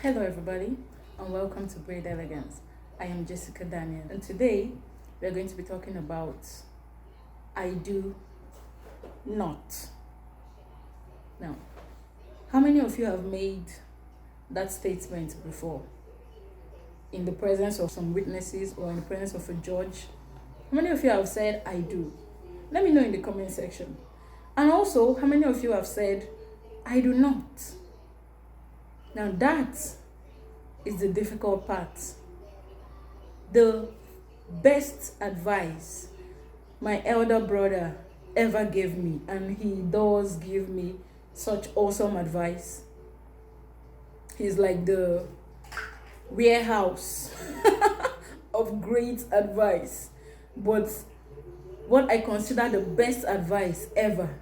Hello, everybody, and welcome to Braid Elegance. I am Jessica Daniel, and today we are going to be talking about I do not. Now, how many of you have made that statement before in the presence of some witnesses or in the presence of a judge? How many of you have said I do? Let me know in the comment section. And also, how many of you have said I do not? Now that is the difficult part. The best advice my elder brother ever gave me, and he does give me such awesome advice. He's like the warehouse of great advice. But what I consider the best advice ever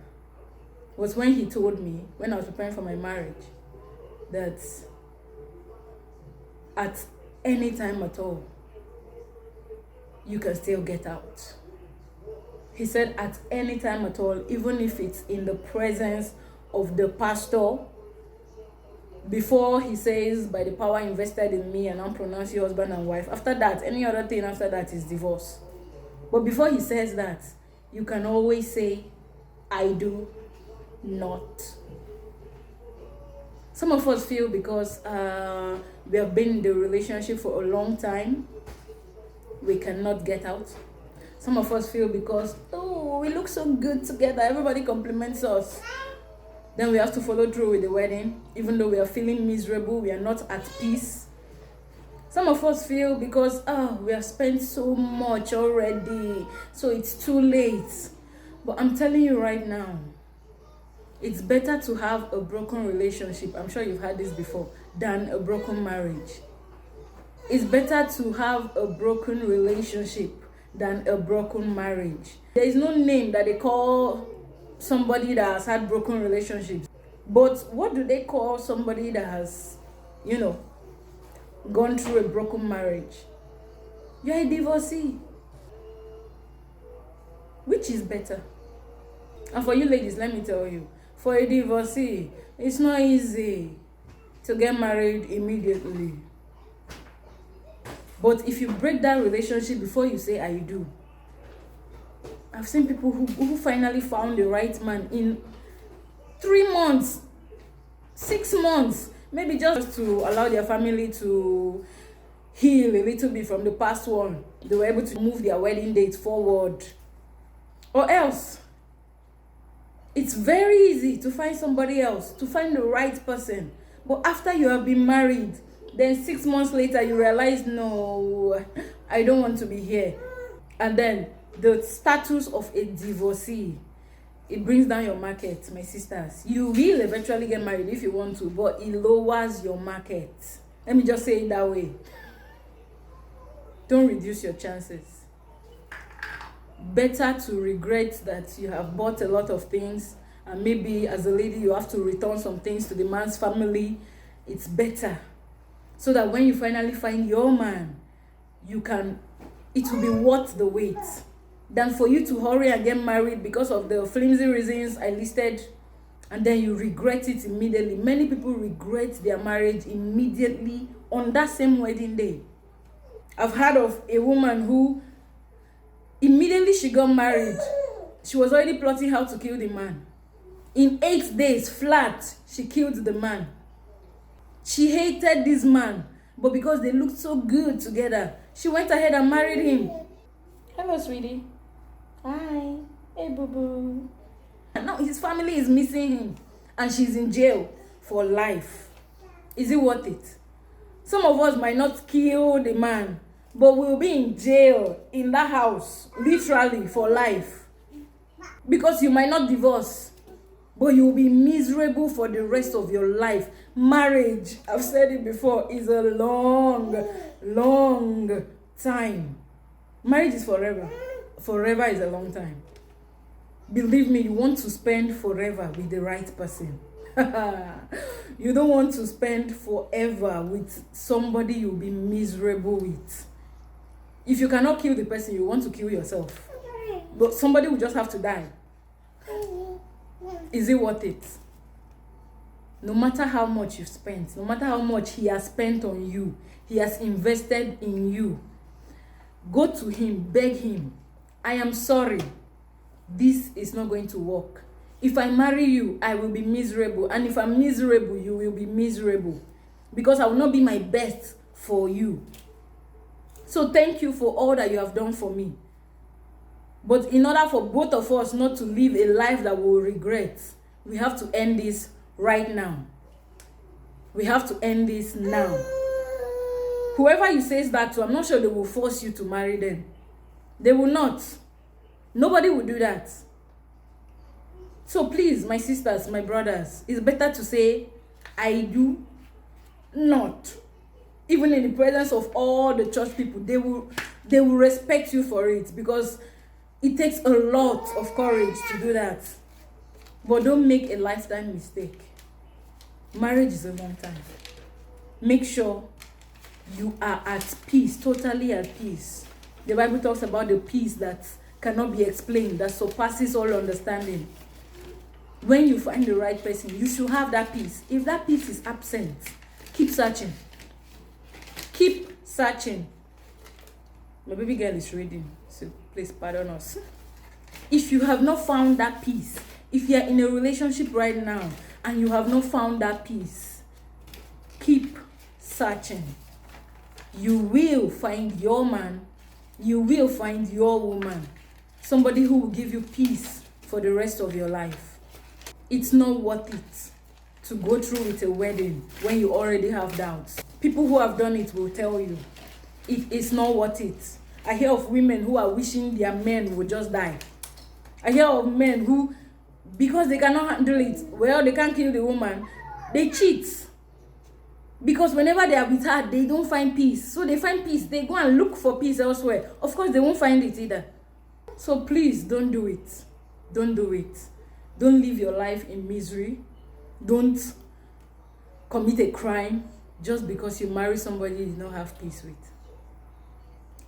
was when he told me, when I was preparing for my marriage, that at any time at all, you can still get out. He said at any time at all, even if it's in the presence of the pastor, before he says, by the power invested in me, and I'm pronouncing husband and wife. After that, any other thing after that is divorce. But before he says that, you can always say, I do not. Some of us feel because we have been in the relationship for a long time, we cannot get out. Some of us feel because, we look so good together, everybody compliments us. Then we have to follow through with the wedding, even though we are feeling miserable, we are not at peace. Some of us feel because, we have spent so much already, so it's too late. But I'm telling you right now, it's better to have a broken relationship, I'm sure you've heard this before, than a broken marriage. It's better to have a broken relationship than a broken marriage. There is no name that they call somebody that has had broken relationships. But what do they call somebody that has, gone through a broken marriage? You're a divorcee. Which is better? And for you ladies, let me tell you, for a divorcee, it's not easy to get married immediately. But if you break that relationship before you say I do, I've seen people who finally found the right man in 3 months, 6 months, maybe just to allow their family to heal a little bit from the past one. They were able to move their wedding date forward. Or else, it's very easy to find somebody else, to find the right person. But after you have been married, then 6 months later, you realize, no, I don't want to be here. And then the status of a divorcee, it brings down your market, my sisters. You will eventually get married if you want to, but it lowers your market. Let me just say it that way. Don't reduce your chances. Better to regret that you have bought a lot of things, and maybe as a lady you have to return some things to the man's family. It's better, so that when you finally find your man, it will be worth the wait, than for you to hurry and get married because of the flimsy reasons I listed, and then you regret it immediately. Many people regret their marriage immediately on that same wedding day. I've heard of a woman who, immediately she got married, she was already plotting how to kill the man. In 8 days flat, she killed the man. She hated this man, but because they looked so good together, she went ahead and married him. Hello, sweetie. Hi. Hey, boo-boo. And now his family is missing him, and she's in jail for life. Is it worth it? Some of us might not kill the man, but we'll be in jail in that house, literally for life. Because you might not divorce, but you'll be miserable for the rest of your life. Marriage, I've said it before, is a long, long time. Marriage is forever. Forever is a long time. Believe me, you want to spend forever with the right person. You don't want to spend forever with somebody you'll be miserable with. If you cannot kill the person, you want to kill yourself. But somebody will just have to die. Is it worth it? No matter how much you've spent, no matter how much he has spent on you, he has invested in you, go to him, beg him, I am sorry, this is not going to work. If I marry you, I will be miserable. And if I'm miserable, you will be miserable. Because I will not be my best for you. So thank you for all that you have done for me. But in order for both of us not to live a life that we will regret, we have to end this right now. We have to end this now. Whoever you say that to, I'm not sure they will force you to marry them. They will not. Nobody will do that. So please, my sisters, my brothers, it's better to say, I do not. Even in the presence of all the church people, they will respect you for it, because it takes a lot of courage to do that. But don't make a lifetime mistake. Marriage is a long time. Make sure you are at peace, totally at peace. The Bible talks about the peace that cannot be explained, that surpasses all understanding. When you find the right person, you should have that peace. If that peace is absent, keep searching. Keep searching. My baby girl is reading, so please pardon us. If you have not found that peace, if you are in a relationship right now and you have not found that peace, keep searching. You will find your man. You will find your woman. Somebody who will give you peace for the rest of your life. It's not worth it to go through with a wedding when you already have doubts. People who have done it will tell you it is not worth it. I hear of women who are wishing their men would just die. I hear of men who, because they cannot handle it, well, they can't kill the woman, they cheat. Because whenever they are with her, they don't find peace. So they find peace. They go and look for peace elsewhere. Of course, they won't find it either. So please, don't do it. Don't do it. Don't live your life in misery. Don't commit a crime just because you marry somebody you don't have peace with.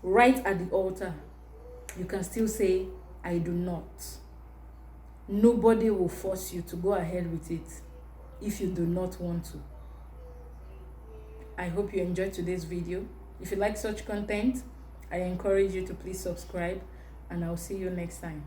Right at the altar, you can still say, I do not. Nobody will force you to go ahead with it if you do not want to. I hope you enjoyed today's video. If you like such content, I encourage you to please subscribe, and I'll see you next time.